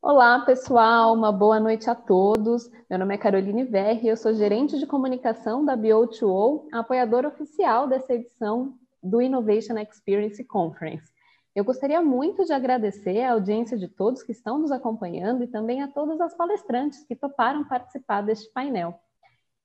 Olá, pessoal, uma boa noite a todos. Meu nome é Caroline Verri, eu sou gerente de comunicação da BO2O, apoiadora oficial dessa edição do Innovation Experience Conference. Eu gostaria muito de agradecer a audiência de todos que estão nos acompanhando e também a todas as palestrantes que toparam participar deste painel.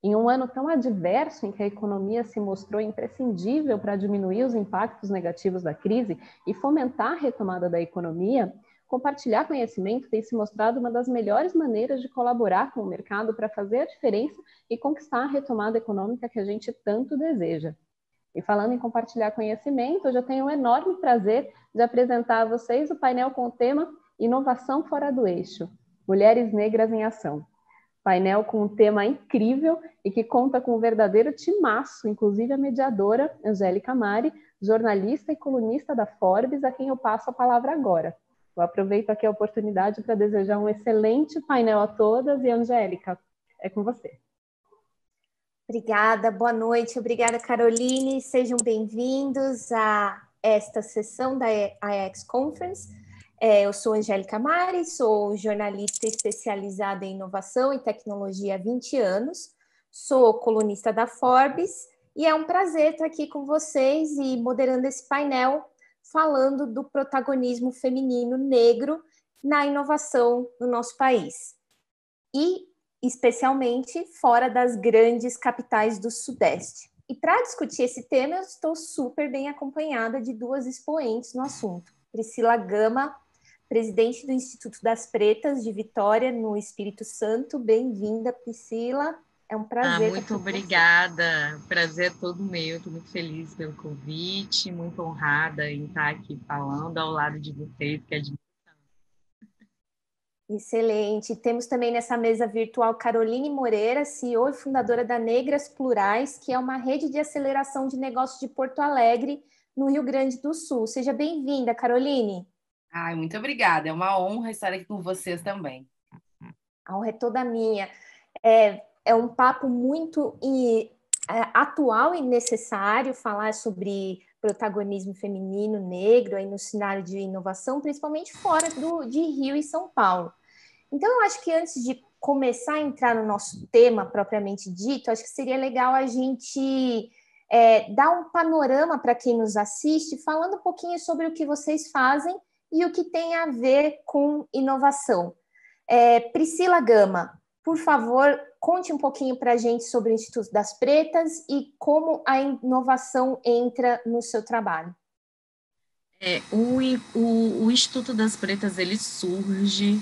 Em um ano tão adverso em que a economia se mostrou imprescindível para diminuir os impactos negativos da crise e fomentar a retomada da economia, compartilhar conhecimento tem se mostrado uma das melhores maneiras de colaborar com o mercado para fazer a diferença e conquistar a retomada econômica que a gente tanto deseja. E falando em compartilhar conhecimento, hoje eu tenho um enorme prazer de apresentar a vocês o painel com o tema Inovação Fora do Eixo, Mulheres Negras em Ação. Painel com um tema incrível e que conta com um verdadeiro timaço, inclusive a mediadora Angélica Mari, jornalista e colunista da Forbes, a quem eu passo a palavra agora. Eu aproveito aqui a oportunidade para desejar um excelente painel a todas e, Angélica, é com você. Obrigada, boa noite. Obrigada, Caroline. Sejam bem-vindos a esta sessão da IEX Conference. Eu sou Angélica Mari, sou jornalista especializada em inovação e tecnologia há 20 anos, sou colunista da Forbes e é um prazer estar aqui com vocês e moderando esse painel falando do protagonismo feminino negro na inovação no nosso país e especialmente fora das grandes capitais do Sudeste. E para discutir esse tema, eu estou super bem acompanhada de duas expoentes no assunto. Priscila Gama, presidente do Instituto das Pretas de Vitória, no Espírito Santo. Bem-vinda, Priscila. É um prazer. Muito obrigada. Prazer é todo meu. Estou muito feliz pelo convite, muito honrada em estar aqui falando ao lado de vocês, que é de... Excelente. Temos também nessa mesa virtual Caroline Moreira, CEO e fundadora da Negras Plurais, que é uma rede de aceleração de negócios de Porto Alegre, no Rio Grande do Sul. Seja bem-vinda, Caroline. Muito obrigada. É uma honra estar aqui com vocês também. A honra é toda minha. É um papo muito atual e necessário falar sobre protagonismo feminino negro aí no cenário de inovação, principalmente fora de Rio e São Paulo. Então, eu acho que antes de começar a entrar no nosso tema propriamente dito, acho que seria legal a gente dar um panorama para quem nos assiste, falando um pouquinho sobre o que vocês fazem e o que tem a ver com inovação. Priscila Gama, por favor, conte um pouquinho para a gente sobre o Instituto das Pretas e como a inovação entra no seu trabalho. O Instituto das Pretas, ele surge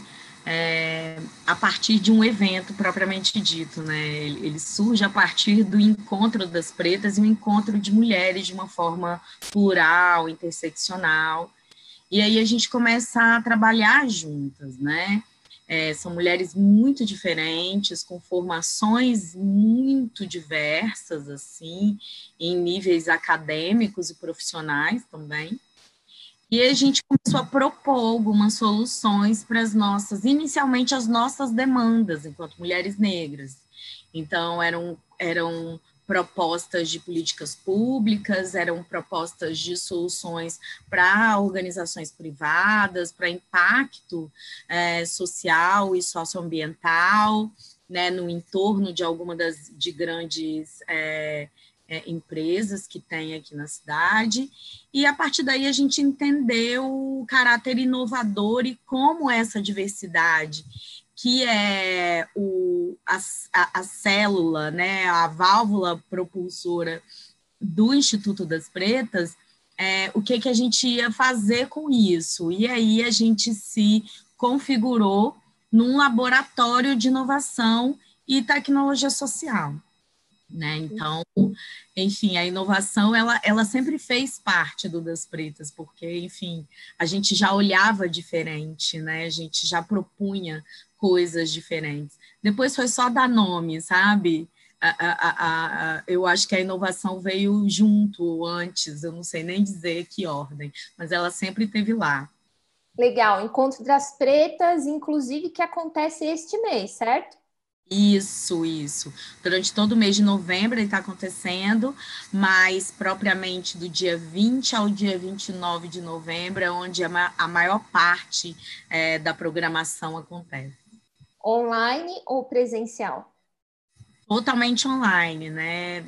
a partir de um evento propriamente dito, né? Ele surge a partir do encontro das pretas e o encontro de mulheres de uma forma plural, interseccional. E aí a gente começa a trabalhar juntas, né? São mulheres muito diferentes, com formações muito diversas, assim, em níveis acadêmicos e profissionais também. E a gente começou a propor algumas soluções para inicialmente as nossas demandas, enquanto mulheres negras. Então, eram propostas de políticas públicas, eram propostas de soluções para organizações privadas, para impacto social e socioambiental, né, no entorno de alguma de grandes empresas que tem aqui na cidade, e a partir daí a gente entendeu o caráter inovador e como essa diversidade, que é a célula, né, a válvula propulsora do Instituto das Pretas, o que a gente ia fazer com isso. E aí a gente se configurou num laboratório de inovação e tecnologia social. Né? Então, enfim, a inovação, ela sempre fez parte do Das Pretas, porque, enfim, a gente já olhava diferente, né? A gente já propunha coisas diferentes. Depois foi só dar nome, sabe? Eu acho que a inovação veio junto, antes, eu não sei nem dizer que ordem, mas ela sempre esteve lá. Legal, Encontro das Pretas, inclusive, que acontece este mês, certo? Isso. Durante todo o mês de novembro ele está acontecendo, mas propriamente do dia 20 ao dia 29 de novembro é onde a maior parte da programação acontece. Online ou presencial? Totalmente online, né?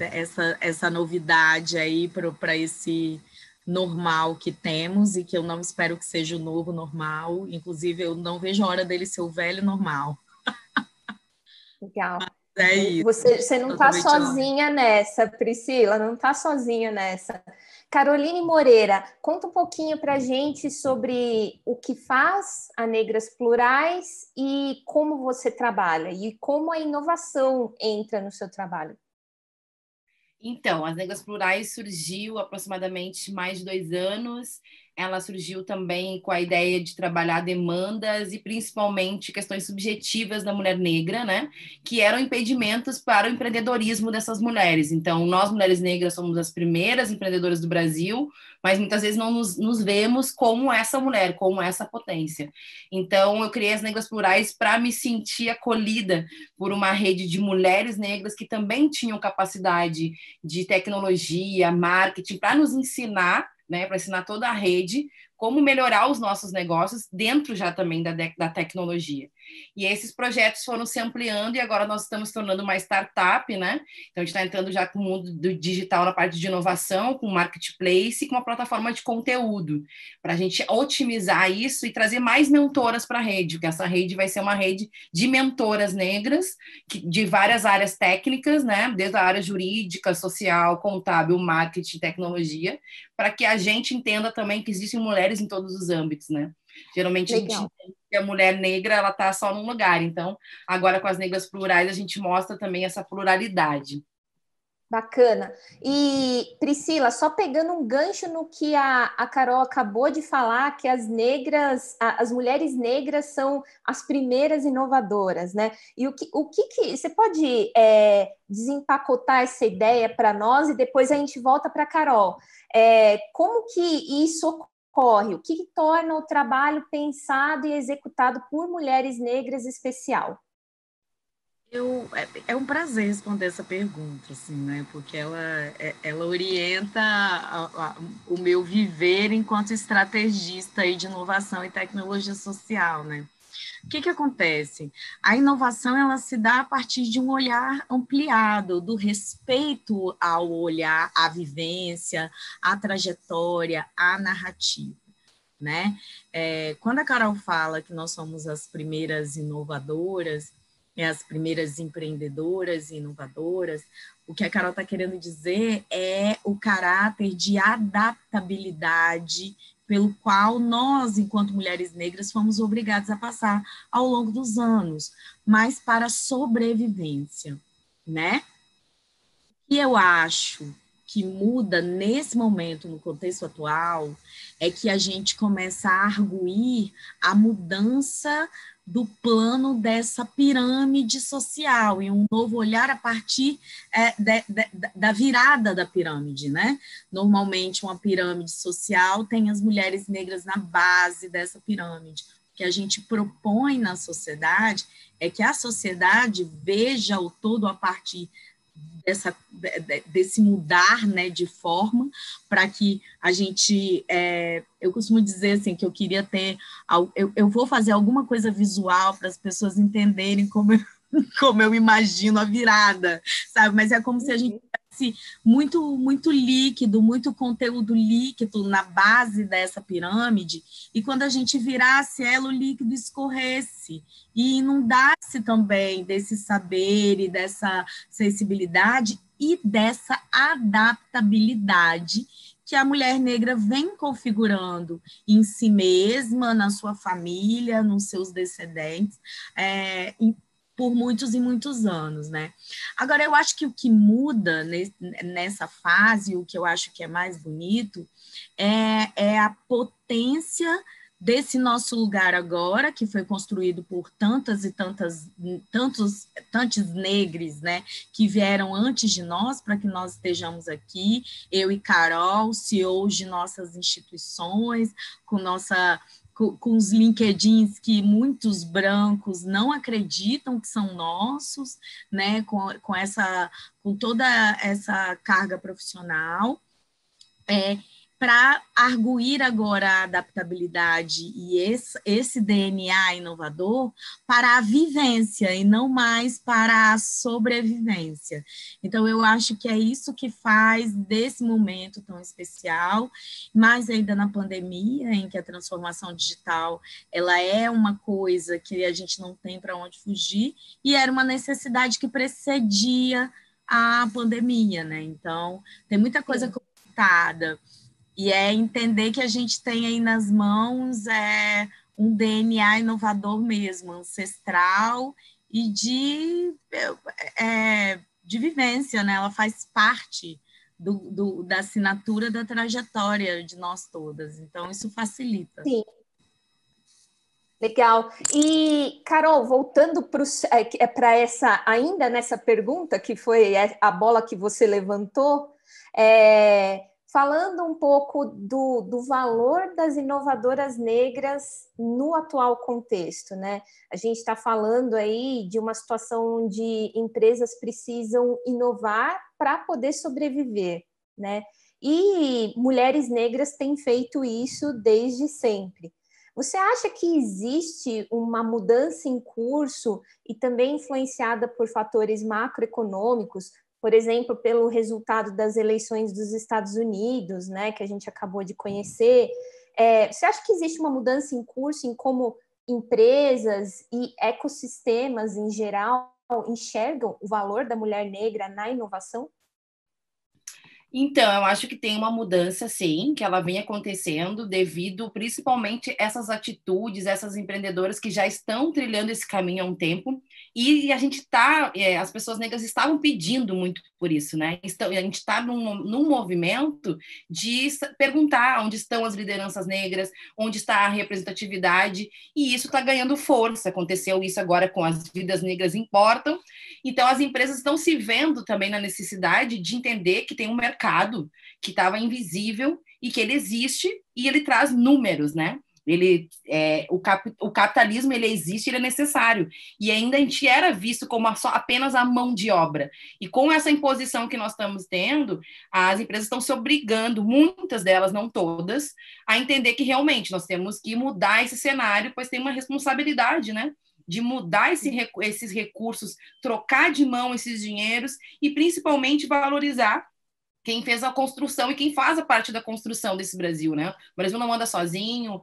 Essa novidade aí para esse normal que temos e que eu não espero que seja o novo normal. Inclusive, eu não vejo a hora dele ser o velho normal. Legal. É isso. Você não está sozinha nessa, Priscila, não está sozinha nessa. Caroline Moreira, conta um pouquinho para a gente sobre o que faz a Negras Plurais e como você trabalha, e como a inovação entra no seu trabalho. Então, as Negras Plurais surgiu há aproximadamente mais de 2 anos. Ela surgiu também com a ideia de trabalhar demandas e principalmente questões subjetivas da mulher negra, né? Que eram impedimentos para o empreendedorismo dessas mulheres. Então, nós, mulheres negras, somos as primeiras empreendedoras do Brasil, mas muitas vezes não nos vemos como essa mulher, como essa potência. Então, eu criei as Negras Plurais para me sentir acolhida por uma rede de mulheres negras que também tinham capacidade de tecnologia, marketing, para nos ensinar, né, para ensinar toda a rede como melhorar os nossos negócios dentro já também da tecnologia. E esses projetos foram se ampliando e agora nós estamos tornando uma startup, né? Então, a gente está entrando já com o mundo do digital na parte de inovação, com marketplace e com uma plataforma de conteúdo, para a gente otimizar isso e trazer mais mentoras para a rede, porque essa rede vai ser uma rede de mentoras negras, de várias áreas técnicas, né? Desde a área jurídica, social, contábil, marketing, tecnologia, para que a gente entenda também que existem mulheres em todos os âmbitos, né? Geralmente Legal. A gente entende que a mulher negra ela está só num lugar, então agora com as Negras Plurais a gente mostra também essa pluralidade. Bacana. E, Priscila, só pegando um gancho no que a Carol acabou de falar, que as negras, as mulheres negras são as primeiras inovadoras, né? E o que você pode desempacotar essa ideia para nós e depois a gente volta para a Carol. Como que isso ocorre? O que torna o trabalho pensado e executado por mulheres negras especial? É um prazer responder essa pergunta, assim, né? Porque ela orienta o meu viver enquanto estrategista aí de inovação e tecnologia social, né? O que acontece? A inovação ela se dá a partir de um olhar ampliado, do respeito ao olhar, à vivência, à trajetória, à narrativa, né? Quando a Carol fala que nós somos as primeiras inovadoras, as primeiras empreendedoras e inovadoras, o que a Carol está querendo dizer é o caráter de adaptabilidade pelo qual nós, enquanto mulheres negras, fomos obrigadas a passar ao longo dos anos, mas para sobrevivência, né? E eu acho que muda nesse momento, no contexto atual, é que a gente começa a arguir a mudança do plano dessa pirâmide social e um novo olhar a partir da virada da pirâmide, né? Normalmente, uma pirâmide social tem as mulheres negras na base dessa pirâmide. O que a gente propõe na sociedade é que a sociedade veja o todo a partir desse mudar, né, de forma, para que a gente, eu costumo dizer assim, que eu queria ter, eu vou fazer alguma coisa visual para as pessoas entenderem como eu imagino a virada, sabe, mas é como se a gente tivesse muito líquido, muito conteúdo líquido na base dessa pirâmide, e quando a gente virasse ela, o líquido escorresse, e inundasse também desse saber e dessa sensibilidade e dessa adaptabilidade que a mulher negra vem configurando em si mesma, na sua família, nos seus descendentes, por muitos e muitos anos, né? Agora, eu acho que o que muda nessa fase, o que eu acho que é mais bonito, é a potência desse nosso lugar agora, que foi construído por tantos negros, né, que vieram antes de nós, para que nós estejamos aqui, eu e Carol, CEOs de nossas instituições, com com os LinkedIns que muitos brancos não acreditam que são nossos, né, com toda essa carga profissional, para arguir agora a adaptabilidade e esse DNA inovador para a vivência e não mais para a sobrevivência. Então, eu acho que é isso que faz desse momento tão especial, mais ainda na pandemia, em que a transformação digital ela é uma coisa que a gente não tem para onde fugir, e era uma necessidade que precedia a pandemia, né? Então, tem muita coisa conectada. E é entender que a gente tem aí nas mãos um DNA inovador mesmo, ancestral e de vivência, né? Ela faz parte da assinatura da trajetória de nós todas. Então, isso facilita. Sim. Legal. E, Carol, voltando para ainda nessa pergunta, que foi a bola que você levantou, falando um pouco do valor das inovadoras negras no atual contexto, né? A gente está falando aí de uma situação onde empresas precisam inovar para poder sobreviver, né? E mulheres negras têm feito isso desde sempre. Você acha que existe uma mudança em curso e também influenciada por fatores macroeconômicos, por exemplo, pelo resultado das eleições dos Estados Unidos, né, que a gente acabou de conhecer? Você acha que existe uma mudança em curso em como empresas e ecossistemas em geral enxergam o valor da mulher negra na inovação? Então, eu acho que tem uma mudança, sim, que ela vem acontecendo devido, principalmente, essas atitudes, essas empreendedoras que já estão trilhando esse caminho há um tempo, e a gente as pessoas negras estavam pedindo muito por isso, né? A gente está num movimento de perguntar onde estão as lideranças negras, onde está a representatividade, e isso está ganhando força. Aconteceu isso agora com As Vidas Negras Importam. Então, as empresas estão se vendo também na necessidade de entender que tem um mercado que estava invisível e que ele existe e ele traz números, né? O capitalismo ele existe, ele é necessário, e ainda a gente era visto como apenas a mão de obra, e com essa imposição que nós estamos tendo, as empresas estão se obrigando, muitas delas, não todas, a entender que realmente nós temos que mudar esse cenário, pois tem uma responsabilidade, né? De mudar esses recursos, trocar de mão esses dinheiros e principalmente valorizar quem fez a construção e quem faz a parte da construção desse Brasil, né? O Brasil não anda sozinho,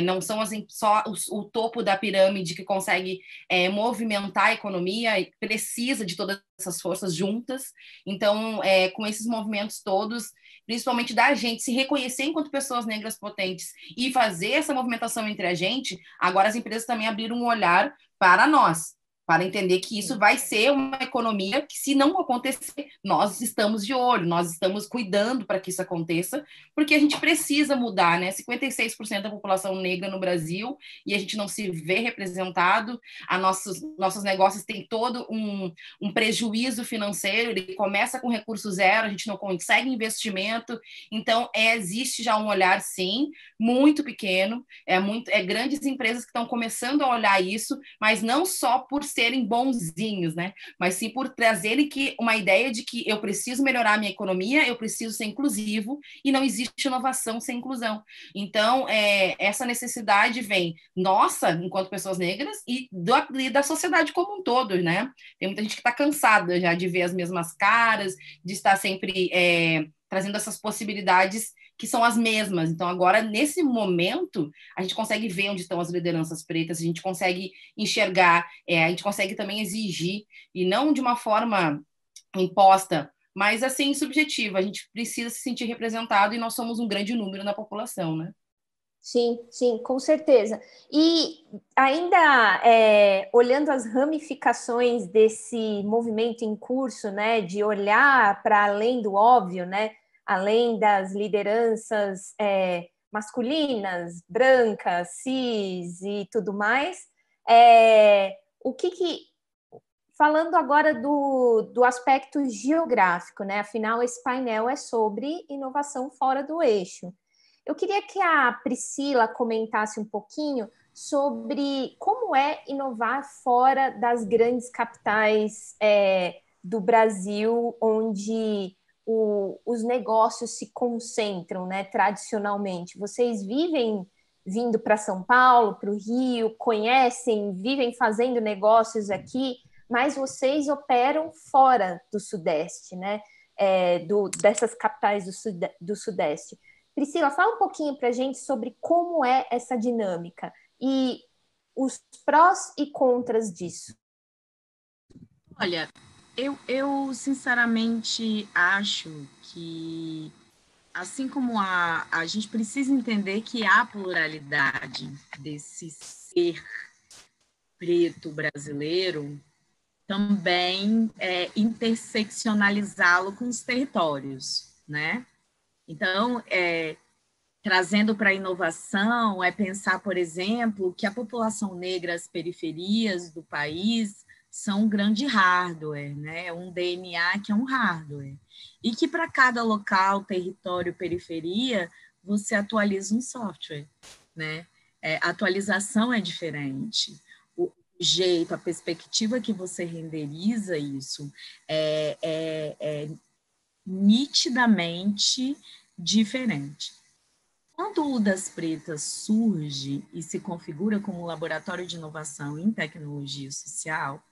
não são só o topo da pirâmide que consegue movimentar a economia, precisa de todas essas forças juntas. Então, com esses movimentos todos, principalmente da gente se reconhecer enquanto pessoas negras potentes e fazer essa movimentação entre a gente, agora as empresas também abriram um olhar para nós, para entender que isso vai ser uma economia que, se não acontecer, nós estamos de olho, nós estamos cuidando para que isso aconteça, porque a gente precisa mudar, né? 56% da população negra no Brasil e a gente não se vê representado, nossos negócios têm todo um prejuízo financeiro, ele começa com recurso zero, a gente não consegue investimento, então existe já um olhar, sim, muito pequeno, grandes empresas que estão começando a olhar isso, mas não só por serem bonzinhos, né? Mas sim por trazerem uma ideia de que eu preciso melhorar a minha economia, eu preciso ser inclusivo e não existe inovação sem inclusão. Então, essa necessidade vem nossa, enquanto pessoas negras, e da sociedade como um todo, né? Tem muita gente que está cansada já de ver as mesmas caras, de estar sempre trazendo essas possibilidades que são as mesmas. Então, agora, nesse momento, a gente consegue ver onde estão as lideranças pretas, a gente consegue enxergar, a gente consegue também exigir, e não de uma forma imposta, mas, assim, subjetiva. A gente precisa se sentir representado e nós somos um grande número na população, né? Sim, sim, com certeza. E ainda olhando as ramificações desse movimento em curso, né, de olhar para além do óbvio, né, além das lideranças masculinas, brancas, cis e tudo mais, falando agora do aspecto geográfico, né? Afinal, esse painel é sobre inovação fora do eixo. Eu queria que a Priscila comentasse um pouquinho sobre como é inovar fora das grandes capitais do Brasil, onde os negócios se concentram, né, tradicionalmente. Vocês vivem vindo para São Paulo, para o Rio, conhecem, vivem fazendo negócios aqui, mas vocês operam fora do Sudeste, né? Dessas capitais do Sudeste. Priscila, fala um pouquinho para a gente sobre como é essa dinâmica e os prós e contras disso. Olha, eu sinceramente acho que, assim como a gente precisa entender que há pluralidade desse ser preto brasileiro, também interseccionalizá-lo com os territórios, né? Então, trazendo para a inovação, é pensar, por exemplo, que a população negra, as periferias do país, são um grande hardware, né? Um DNA que é um hardware. E que para cada local, território, periferia, você atualiza um software, né? A atualização é diferente. O jeito, a perspectiva que você renderiza isso é nitidamente diferente. Quando o Das Pretas surge e se configura como um laboratório de inovação em tecnologia social,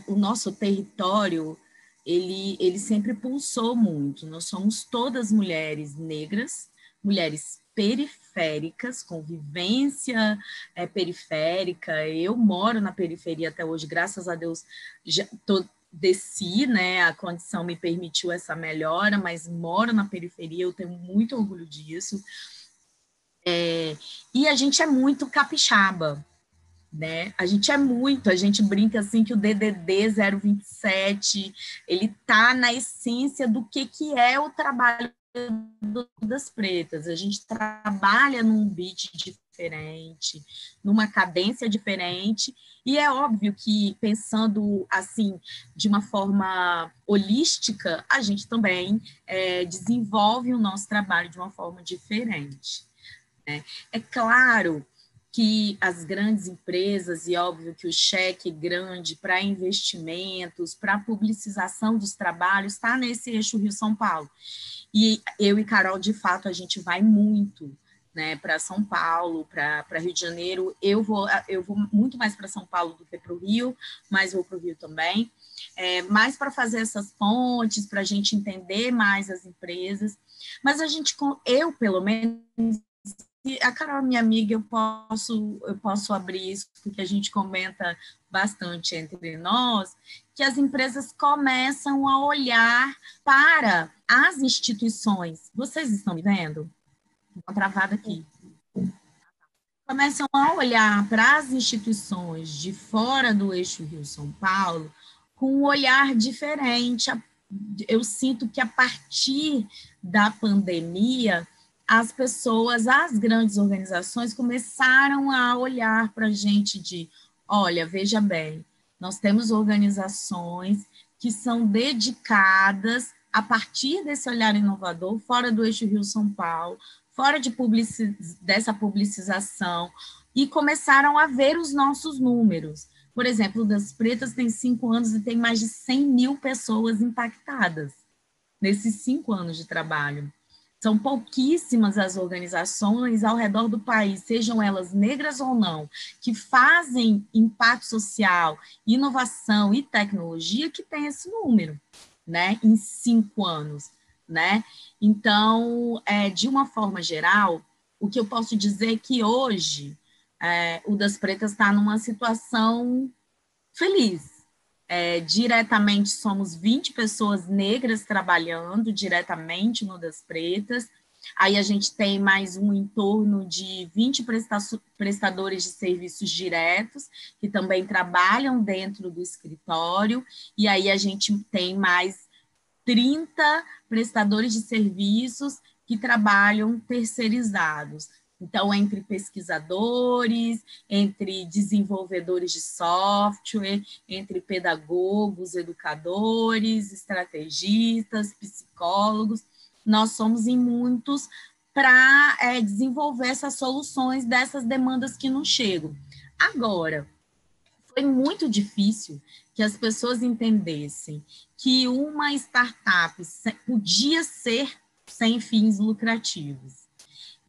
o nosso território ele sempre pulsou muito. Nós somos todas mulheres negras, mulheres periféricas, com vivência periférica. Eu moro na periferia até hoje, graças a Deus, desci, né? A condição me permitiu essa melhora, mas moro na periferia, eu tenho muito orgulho disso. E a gente é muito capixaba, né? A gente brinca assim que o DDD 027, ele tá na essência do que é o trabalho das pretas. A gente trabalha num beat diferente, numa cadência diferente, e é óbvio que, pensando assim, de uma forma holística, a gente também desenvolve o nosso trabalho de uma forma diferente, né? É claro que as grandes empresas, e óbvio que o cheque grande para investimentos, para publicização dos trabalhos, está nesse eixo Rio-São Paulo. E eu e Carol, de fato, a gente vai muito, né, para São Paulo, para Rio de Janeiro. Eu vou muito mais para São Paulo do que para o Rio, mas vou para o Rio também. Mais para fazer essas pontes, para a gente entender mais as empresas. Mas eu, pelo menos, a Carol, minha amiga, eu posso abrir isso, porque a gente comenta bastante entre nós, que as empresas começam a olhar para as instituições. Vocês estão me vendo? Estou travada aqui. Começam a olhar para as instituições de fora do eixo Rio-São Paulo com um olhar diferente. Eu sinto que, a partir da pandemia, as pessoas, as grandes organizações começaram a olhar para a gente olha, veja bem, nós temos organizações que são dedicadas, a partir desse olhar inovador, fora do eixo Rio-São Paulo, fora dessa publicização, e começaram a ver os nossos números. Por exemplo, o Das Pretas tem 5 anos e tem mais de 100 mil pessoas impactadas nesses 5 anos de trabalho. São pouquíssimas as organizações ao redor do país, sejam elas negras ou não, que fazem impacto social, inovação e tecnologia, que tem esse número, né, em 5 anos, né? Então, de uma forma geral, o que eu posso dizer é que hoje o Das Pretas está numa situação feliz. Diretamente somos 20 pessoas negras trabalhando diretamente no Das Pretas. Aí a gente tem mais em torno de 20 prestadores de serviços diretos, que também trabalham dentro do escritório, e aí a gente tem mais 30 prestadores de serviços que trabalham terceirizados. Então, entre pesquisadores, entre desenvolvedores de software, entre pedagogos, educadores, estrategistas, psicólogos, nós somos em muitos para desenvolver essas soluções dessas demandas que não chegam. Agora, foi muito difícil que as pessoas entendessem que uma startup podia ser sem fins lucrativos.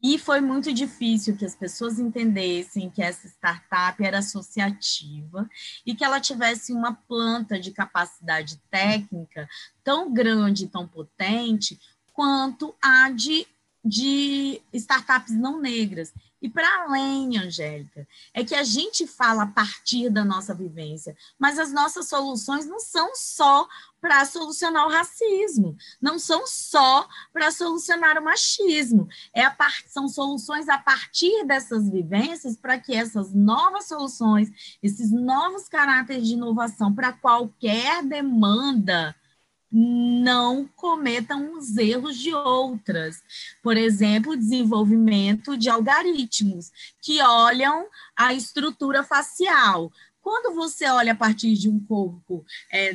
E foi muito difícil que as pessoas entendessem que essa startup era associativa e que ela tivesse uma planta de capacidade técnica tão grande, tão potente, quanto a de startups não negras. E para além, Angélica, é que a gente fala a partir da nossa vivência, mas as nossas soluções não são só para solucionar o racismo, não são só para solucionar o machismo, são soluções a partir dessas vivências para que essas novas soluções, esses novos caráteres de inovação para qualquer demanda não cometam os erros de outras. Por exemplo, o desenvolvimento de algoritmos que olham a estrutura facial. Quando você olha a partir de um corpo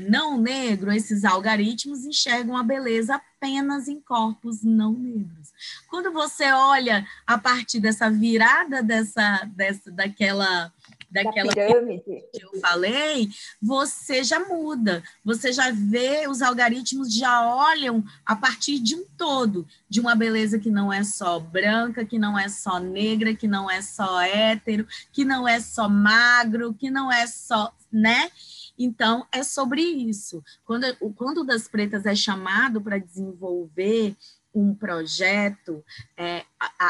não negro, esses algoritmos enxergam a beleza apenas em corpos não negros. Quando você olha a partir dessa virada daquela pirâmide que eu falei, você já muda, você já vê, os algoritmos já olham a partir de um todo, de uma beleza que não é só branca, que não é só negra, que não é só hétero, que não é só magro, que não é só, né? Então, é sobre isso. Quando o Das Pretas é chamado para desenvolver um projeto,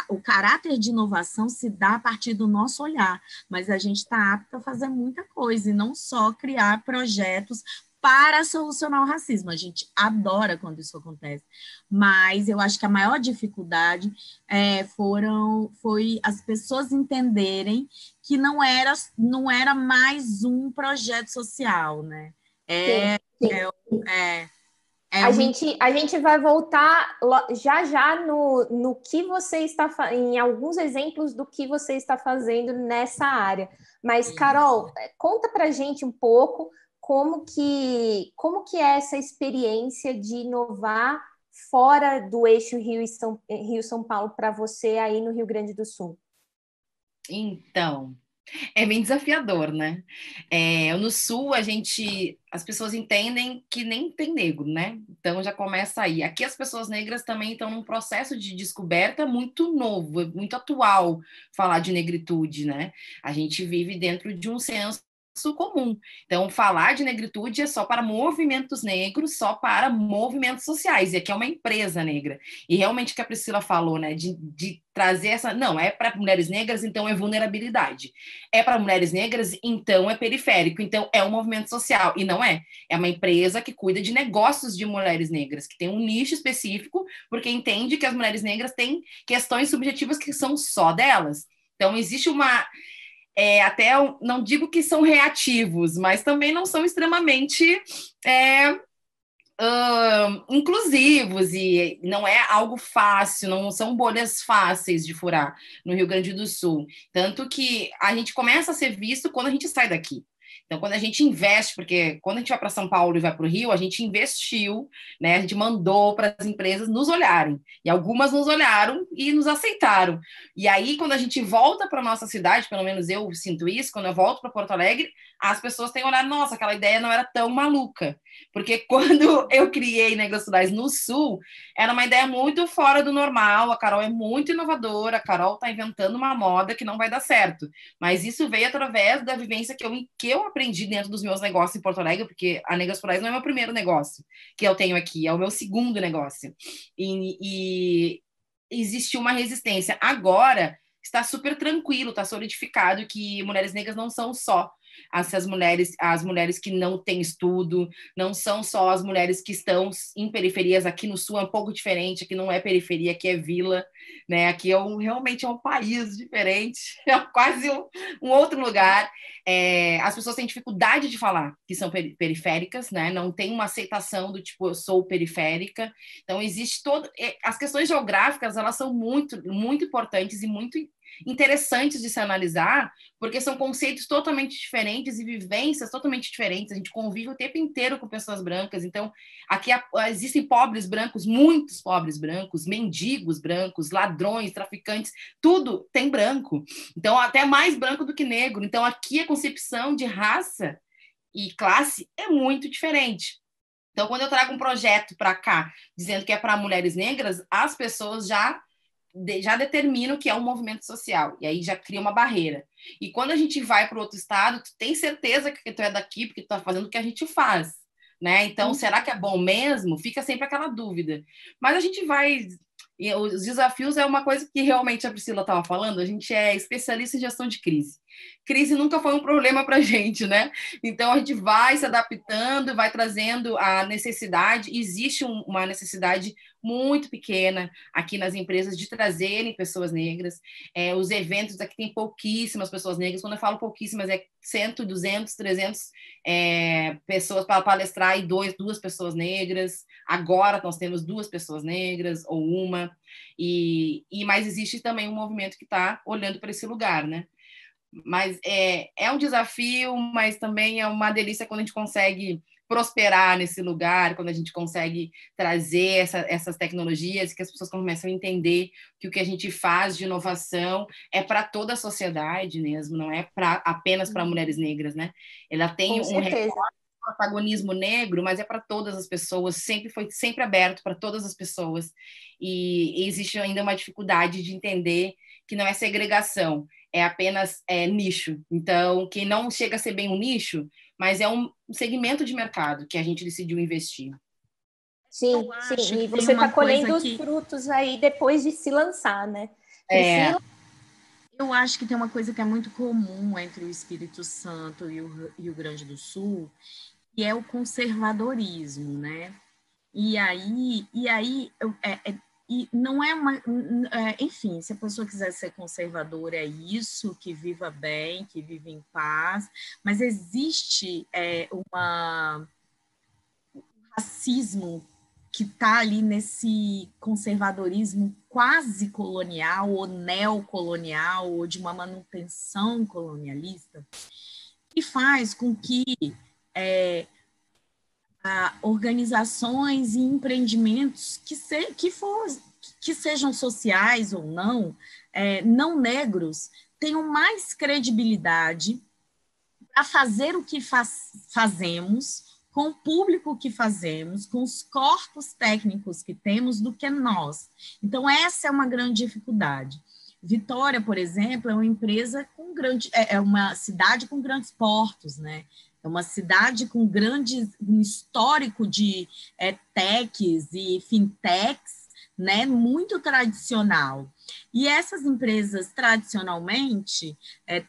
o caráter de inovação se dá a partir do nosso olhar, mas a gente está apto a fazer muita coisa, e não só criar projetos para solucionar o racismo. A gente adora quando isso acontece, mas eu acho que a maior dificuldade foi as pessoas entenderem que não era mais um projeto social, né? A gente vai voltar já no que você está em alguns exemplos do que você está fazendo nessa área. Mas, Carol, conta para a gente um pouco como que é essa experiência de inovar fora do eixo Rio-São Paulo para você aí no Rio Grande do Sul. Então, é bem desafiador, né? No Sul, as pessoas entendem que nem tem negro, né? Então já começa aí. Aqui as pessoas negras também estão num processo de descoberta muito novo, muito atual falar de negritude, né? A gente vive dentro de um senso comum. Então, falar de negritude é só para movimentos negros, só para movimentos sociais. E aqui é uma empresa negra. E realmente o que a Priscila falou, né? De trazer essa... Não, é para mulheres negras, então é vulnerabilidade. É para mulheres negras, então é periférico. Então é um movimento social. E não é. É uma empresa que cuida de negócios de mulheres negras, que tem um nicho específico, porque entende que as mulheres negras têm questões subjetivas que são só delas. Então existe uma... até não digo que são reativos, mas também não são extremamente inclusivos, e não é algo fácil, não são bolhas fáceis de furar no Rio Grande do Sul. Tanto que a gente começa a ser visto quando a gente sai daqui. Então, quando a gente investe, porque quando a gente vai para São Paulo e vai para o Rio, a gente investiu, né? A gente mandou para as empresas nos olharem. E algumas nos olharam e nos aceitaram. E aí, quando a gente volta para a nossa cidade, pelo menos eu sinto isso, quando eu volto para Porto Alegre, as pessoas têm olhado, nossa, aquela ideia não era tão maluca. Porque quando eu criei Negras Plurais no Sul, era uma ideia muito fora do normal, a Carol é muito inovadora, a Carol está inventando uma moda que não vai dar certo. Mas isso veio através da vivência que eu aprendi dentro dos meus negócios em Porto Alegre, porque a Negras Plurais não é meu primeiro negócio que eu tenho aqui, é o meu segundo negócio. E existiu uma resistência. Agora está super tranquilo, está solidificado que mulheres negras não são só as mulheres que não têm estudo, não são só as mulheres que estão em periferias. Aqui no Sul é um pouco diferente, aqui não é periferia, aqui é vila, né? Aqui realmente é um país diferente, é quase um outro lugar. As pessoas têm dificuldade de falar que são periféricas, né? Não tem uma aceitação do tipo, eu sou periférica. Então, existe as questões geográficas, elas são muito, muito importantes e muito interessantes de se analisar, porque são conceitos totalmente diferentes e vivências totalmente diferentes. A gente convive o tempo inteiro com pessoas brancas. Então, aqui existem pobres brancos, muitos pobres brancos, mendigos brancos, ladrões, traficantes, tudo tem branco. Então, até mais branco do que negro. Então, aqui a concepção de raça e classe é muito diferente. Então, quando eu trago um projeto para cá, dizendo que é para mulheres negras, as pessoas já determinam que é um movimento social, e aí já cria uma barreira. E quando a gente vai para outro estado, tu tem certeza que tu é daqui, porque tu está fazendo o que a gente faz, né? Então, será que é bom mesmo? Fica sempre aquela dúvida. Mas a gente vai... E os desafios é uma coisa que realmente a Priscila estava falando, a gente é especialista em gestão de crise. Crise nunca foi um problema para a gente, né? Então, a gente vai se adaptando, vai trazendo a necessidade. Existe uma necessidade muito pequena aqui nas empresas de trazerem pessoas negras. Os eventos aqui tem pouquíssimas pessoas negras. Quando eu falo pouquíssimas, é 100, 200, 300 pessoas para palestrar e duas pessoas negras. Agora nós temos 2 pessoas negras ou uma. Mas existe também um movimento que está olhando para esse lugar, né? Mas é um desafio, mas também é uma delícia quando a gente consegue prosperar nesse lugar, quando a gente consegue trazer essas tecnologias, que as pessoas começam a entender que o que a gente faz de inovação é para toda a sociedade mesmo, não é apenas para mulheres negras, né? Ela tem um protagonismo negro, mas é para todas as pessoas, foi sempre aberto para todas as pessoas, e existe ainda uma dificuldade de entender que não é segregação, é apenas nicho. Então, que não chega a ser bem um nicho, mas é um segmento de mercado que a gente decidiu investir. Sim, sim. E você está colhendo os frutos aí depois de se lançar, né? Priscila? Eu acho que tem uma coisa que é muito comum entre o Espírito Santo e o Rio Grande do Sul, que é o conservadorismo, né? E não é uma... enfim, se a pessoa quiser ser conservadora, é isso, que viva bem, que vive em paz, mas existe um racismo que está ali nesse conservadorismo quase colonial ou neocolonial ou de uma manutenção colonialista, que faz com que organizações e empreendimentos que sejam sociais ou não, não negros, tenham mais credibilidade para fazer o que fazemos, com o público que fazemos, com os corpos técnicos que temos, do que nós. Então, essa é uma grande dificuldade. Vitória, por exemplo, é uma empresa uma cidade com grandes portos, né? É uma cidade com um histórico de techs e fintechs, né, muito tradicional. E essas empresas, tradicionalmente,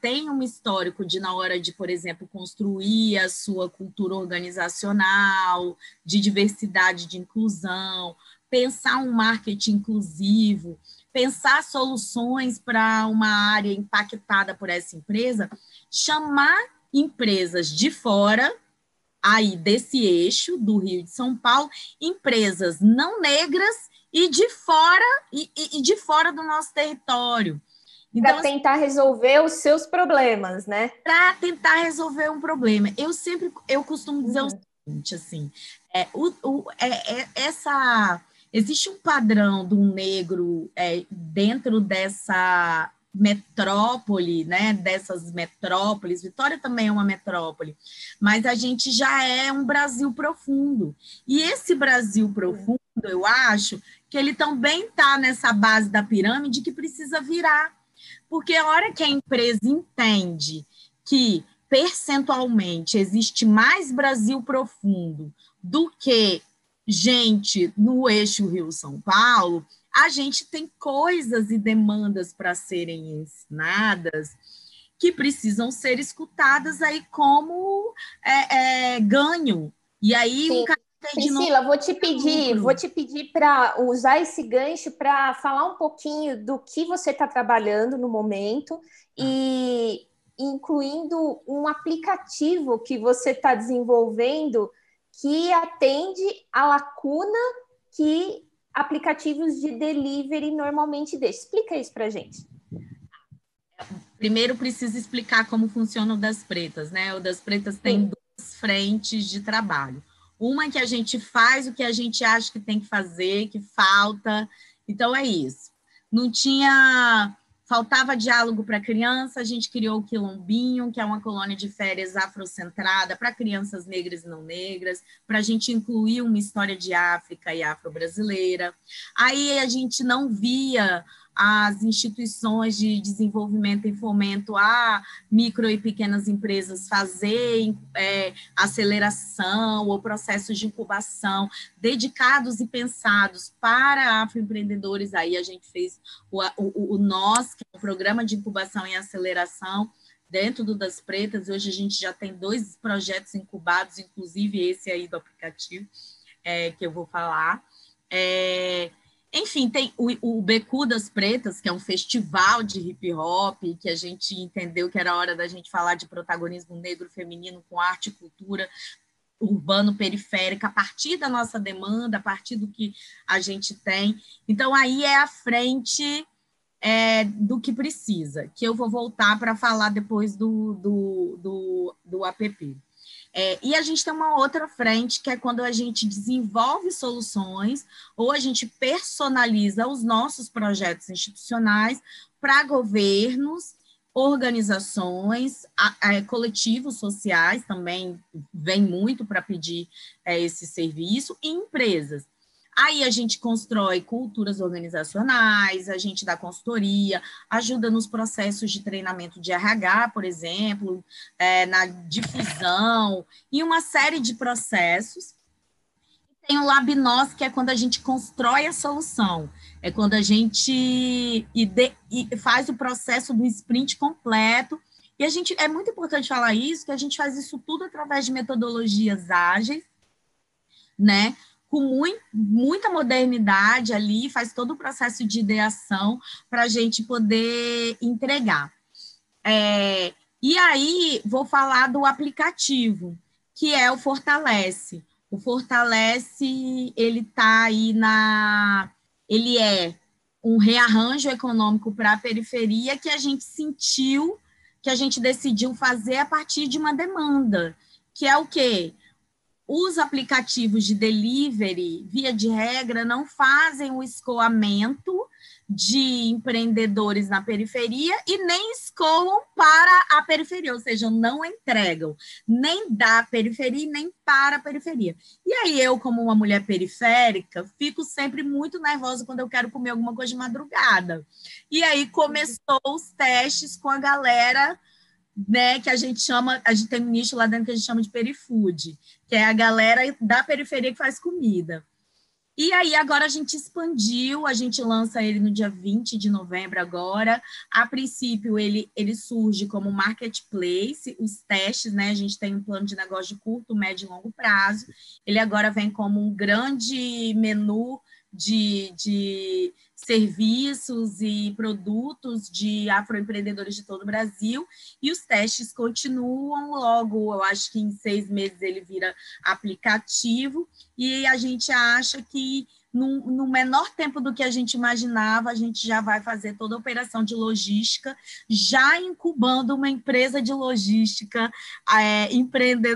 têm um histórico de, na hora de, por exemplo, construir a sua cultura organizacional, de diversidade, de inclusão, pensar um marketing inclusivo, pensar soluções para uma área impactada por essa empresa, chamar empresas de fora, aí desse eixo do Rio de São Paulo, empresas não negras e de fora do nosso território. Então, para tentar resolver os seus problemas, né? Para tentar resolver um problema. Eu costumo dizer o seguinte, assim, existe um padrão de um negro dentro dessa metrópole, né, dessas metrópoles. Vitória também é uma metrópole, mas a gente já é um Brasil profundo. E esse Brasil profundo, eu acho que ele também está nessa base da pirâmide que precisa virar. Porque a hora que a empresa entende que percentualmente existe mais Brasil profundo do que gente no eixo Rio-São Paulo, a gente tem coisas e demandas para serem ensinadas que precisam ser escutadas aí como ganho. E aí, sim. Priscila, vou te pedir para usar esse gancho para falar um pouquinho do que você está trabalhando no momento e incluindo um aplicativo que você está desenvolvendo que atende a lacuna que aplicativos de delivery normalmente deixam. Explica isso para a gente. Primeiro, precisa explicar como funciona o Das Pretas, né? O Das Pretas tem duas frentes de trabalho. Uma que a gente faz o que a gente acha que tem que fazer, que falta. Então, é isso. Não tinha... Faltava diálogo para criança, a gente criou o Quilombinho, que é uma colônia de férias afrocentrada para crianças negras e não negras, para a gente incluir uma história de África e afro-brasileira. Aí a gente não via as instituições de desenvolvimento e fomento a micro e pequenas empresas fazer aceleração ou processos de incubação dedicados e pensados para afroempreendedores. Aí a gente fez o NOS, que é um programa de incubação e aceleração dentro do Das Pretas. Hoje a gente já tem 2 projetos incubados, inclusive esse aí do aplicativo, que eu vou falar. Enfim, tem o Becu das Pretas, que é um festival de hip hop, que a gente entendeu que era hora da gente falar de protagonismo negro feminino com arte e cultura urbano periférica, a partir da nossa demanda, a partir do que a gente tem. Então, aí é a frente do que precisa, que eu vou voltar para falar depois do app. E a gente tem uma outra frente, que é quando a gente desenvolve soluções ou a gente personaliza os nossos projetos institucionais para governos, organizações, coletivos sociais também vem muito para pedir esse serviço, e empresas. Aí a gente constrói culturas organizacionais, a gente dá consultoria, ajuda nos processos de treinamento de RH, por exemplo, na difusão, e uma série de processos. Tem o LabNós, que é quando a gente constrói a solução, é quando a gente faz o processo do sprint completo, e é muito importante falar isso, que a gente faz isso tudo através de metodologias ágeis, né? Com muita modernidade ali, faz todo o processo de ideação para a gente poder entregar. E aí, vou falar do aplicativo, que é o Fortalece. O Fortalece, ele está aí ele é um rearranjo econômico para a periferia que a gente sentiu, que a gente decidiu fazer a partir de uma demanda, que é o quê? Os aplicativos de delivery, via de regra, não fazem o escoamento de empreendedores na periferia e nem escoam para a periferia, ou seja, não entregam nem da periferia nem para a periferia. E aí eu, como uma mulher periférica, fico sempre muito nervosa quando eu quero comer alguma coisa de madrugada. E aí começou os testes com a galera, né, que a gente tem um nicho lá dentro que a gente chama de perifood, que é a galera da periferia que faz comida. E aí agora a gente expandiu, a gente lança ele no dia 20 de novembro agora. A princípio ele surge como marketplace, os testes, né, a gente tem um plano de negócio de curto, médio e longo prazo. Ele agora vem como um grande menu de serviços e produtos de afroempreendedores de todo o Brasil, e os testes continuam. Logo, eu acho que em 6 meses ele vira aplicativo, e a gente acha que no menor tempo do que a gente imaginava, a gente já vai fazer toda a operação de logística, já incubando uma empresa de logística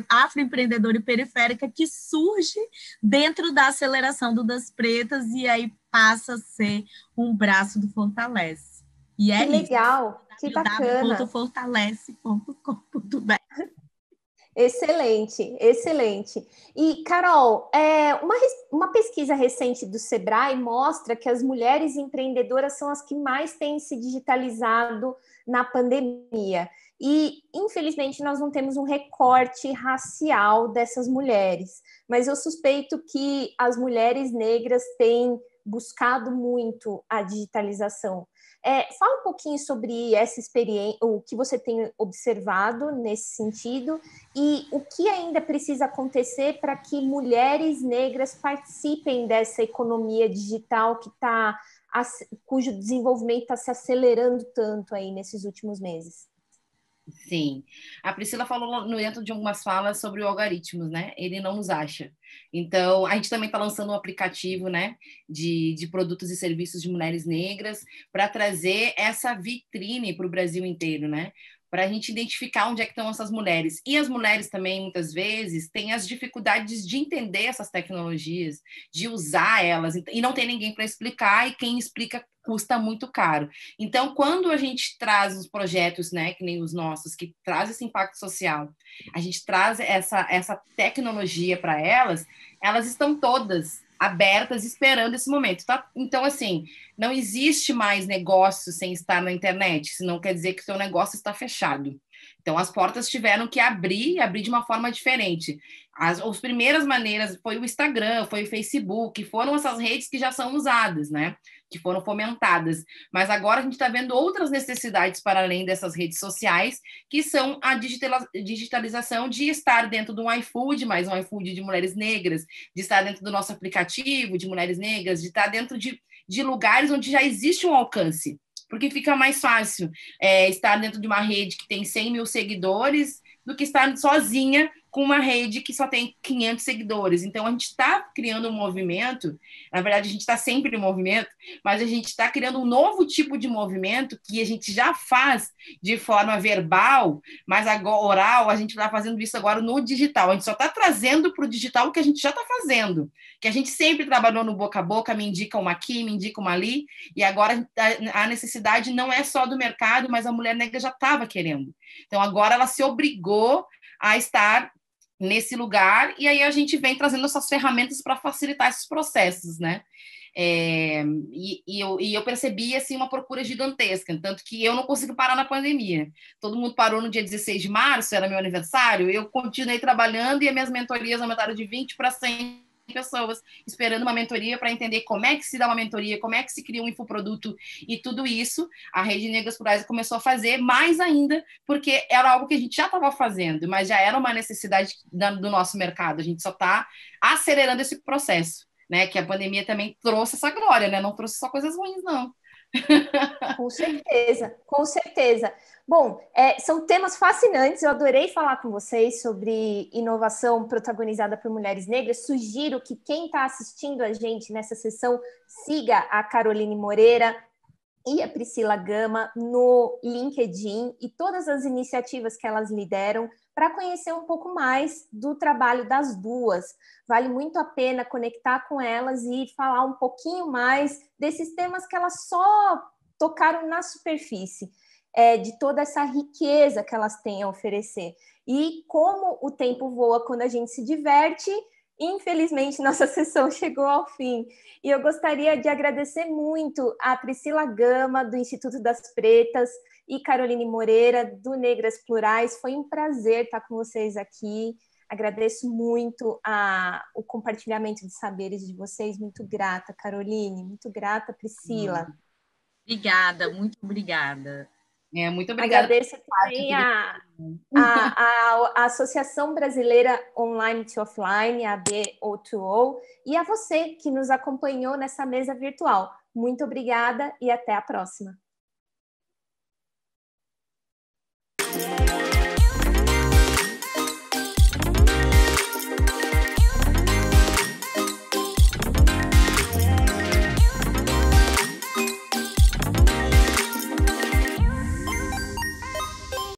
afroempreendedora e periférica que surge dentro da aceleração do Das Pretas, e aí passa a ser um braço do Fortalece. E é que legal, que bacana. www.fortalece.com.br. Excelente, excelente. E, Carol, uma pesquisa recente do Sebrae mostra que as mulheres empreendedoras são as que mais têm se digitalizado na pandemia. E, infelizmente, nós não temos um recorte racial dessas mulheres, mas eu suspeito que as mulheres negras têm buscado muito a digitalização. Fala um pouquinho sobre essa experiência, o que você tem observado nesse sentido e o que ainda precisa acontecer para que mulheres negras participem dessa economia digital cujo desenvolvimento está se acelerando tanto aí nesses últimos meses. Sim. A Priscila falou dentro de algumas falas sobre o algoritmos, né? Ele não nos acha. Então, a gente também está lançando um aplicativo, né, de produtos e serviços de mulheres negras para trazer essa vitrine para o Brasil inteiro, né? Para a gente identificar onde é que estão essas mulheres. E as mulheres também, muitas vezes, têm as dificuldades de entender essas tecnologias, de usar elas, e não tem ninguém para explicar, e quem explica custa muito caro. Então, quando a gente traz os projetos, né, que nem os nossos, que traz esse impacto social, a gente traz essa tecnologia para elas, elas estão todas abertas esperando esse momento. Tá? Então, assim, não existe mais negócio sem estar na internet, senão quer dizer que o seu negócio está fechado. Então, as portas tiveram que abrir de uma forma diferente. As primeiras maneiras foi o Instagram, foi o Facebook, foram essas redes que já são usadas, né? Que foram fomentadas. Mas agora a gente está vendo outras necessidades para além dessas redes sociais, que são a digitalização de estar dentro de um iFood, mais um iFood de mulheres negras, de estar dentro do nosso aplicativo de mulheres negras, de estar dentro de lugares onde já existe um alcance. Porque fica mais fácil estar dentro de uma rede que tem 100 mil seguidores do que estar sozinha com uma rede que só tem 500 seguidores. Então, a gente está criando um movimento, na verdade, a gente está sempre em movimento, mas a gente está criando um novo tipo de movimento que a gente já faz de forma verbal, mas agora oral, a gente está fazendo isso agora no digital. A gente só está trazendo para o digital o que a gente já está fazendo, que a gente sempre trabalhou no boca a boca, me indica uma aqui, me indica uma ali, e agora a necessidade não é só do mercado, mas a mulher negra já estava querendo. Então, agora ela se obrigou a estar nesse lugar, e aí a gente vem trazendo essas ferramentas para facilitar esses processos, né? E eu percebi assim, uma procura gigantesca, tanto que eu não consigo parar na pandemia. Todo mundo parou no dia 16 de março, era meu aniversário, eu continuei trabalhando e as minhas mentorias aumentaram de 20 para 100 pessoas esperando uma mentoria para entender como é que se dá uma mentoria, como é que se cria um infoproduto e tudo isso, a Rede Negras Plurais começou a fazer mais ainda, porque era algo que a gente já estava fazendo, mas já era uma necessidade do nosso mercado, a gente só está acelerando esse processo, né? Que a pandemia também trouxe essa glória, né? Não trouxe só coisas ruins, não. Com certeza, com certeza. Bom, são temas fascinantes. Eu adorei falar com vocês sobre inovação protagonizada por mulheres negras. Sugiro que quem está assistindo a gente nessa sessão siga a Caroline Moreira e a Priscila Gama no LinkedIn e todas as iniciativas que elas lideram para conhecer um pouco mais do trabalho das duas. Vale muito a pena conectar com elas e falar um pouquinho mais desses temas que elas só tocaram na superfície, de toda essa riqueza que elas têm a oferecer. E como o tempo voa quando a gente se diverte, infelizmente nossa sessão chegou ao fim. E eu gostaria de agradecer muito a Priscila Gama, do Instituto das Pretas, e Caroline Moreira, do Negras Plurais. Foi um prazer estar com vocês aqui. Agradeço muito o compartilhamento de saberes de vocês. Muito grata, Caroline. Muito grata, Priscila. Obrigada, muito obrigada. Muito obrigada. Agradeço também a Associação Brasileira Online to Offline, a BO2O, e a você que nos acompanhou nessa mesa virtual. Muito obrigada e até a próxima.